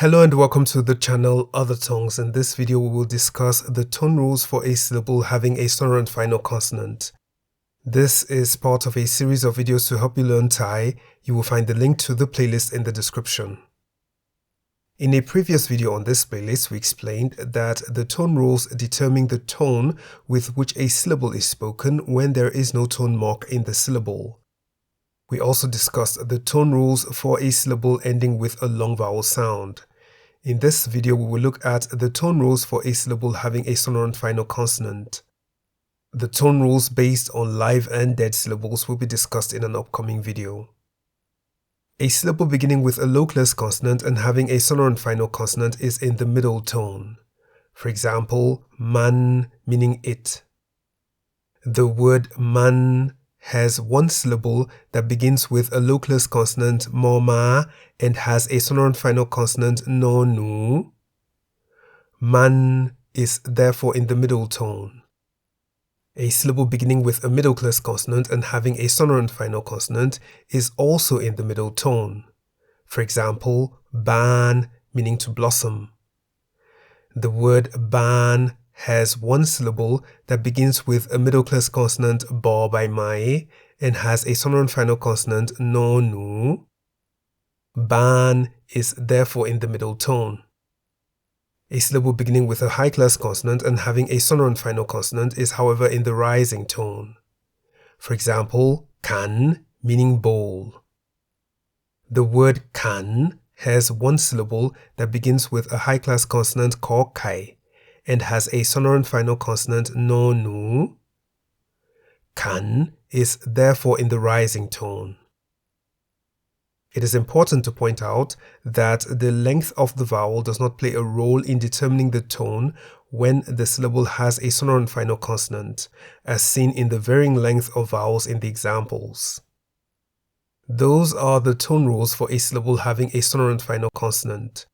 Hello and welcome to the channel Other Tongues. In this video we will discuss the tone rules for a syllable having a sonorant final consonant. This is part of a series of videos to help you learn Thai. You will find the link to the playlist in the description. In a previous video on this playlist, we explained that the tone rules determine the tone with which a syllable is spoken when there is no tone mark in the syllable. We also discussed the tone rules for a syllable ending with a long vowel sound. In this video, we will look at the tone rules for a syllable having a sonorant final consonant. The tone rules based on live and dead syllables will be discussed in an upcoming video. A syllable beginning with a localist consonant and having a sonorant final consonant is in the middle tone. For example, man meaning it. The word man has one syllable that begins with a localist consonant ma and has a sonorant final consonant no nu. Man is therefore in the middle tone. A syllable beginning with a middle-class consonant and having a sonorant final consonant is also in the middle tone. For example, ban meaning to blossom. The word ban has one syllable that begins with a middle-class consonant ba by mai and has a sonorant final consonant no nu. Ban is therefore in the middle tone. A syllable beginning with a high-class consonant and having a sonorant final consonant is however in the rising tone. For example, kan meaning bowl. The word kan has one syllable that begins with a high-class consonant ko kai and has a sonorant final consonant no nu. Kan is therefore in the rising tone. It is important to point out that the length of the vowel does not play a role in determining the tone when the syllable has a sonorant final consonant, as seen in the varying length of vowels in the examples. Those are the tone rules for a syllable having a sonorant final consonant.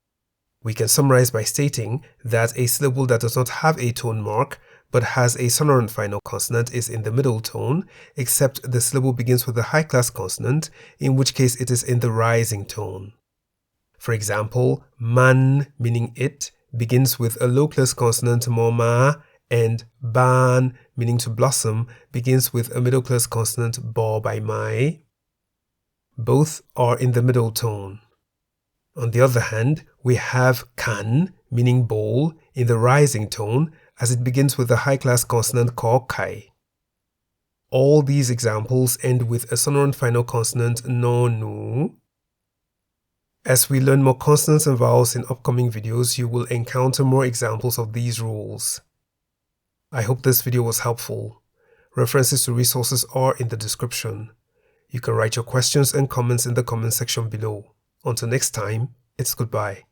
We can summarize by stating that a syllable that does not have a tone mark but has a sonorant final consonant is in the middle tone, except the syllable begins with a high-class consonant, in which case it is in the rising tone. For example, man meaning it begins with a low-class consonant ma and ban meaning to blossom begins with a middle-class consonant ba by mai. Both are in the middle tone. On the other hand, we have kan meaning bowl in the rising tone as it begins with a high-class consonant ko kai. All these examples end with a sonorant final consonant no nu. As we learn more consonants and vowels in upcoming videos, you will encounter more examples of these rules. I hope this video was helpful. References to resources are in the description. You can write your questions and comments in the comment section below. Until next time, it's goodbye.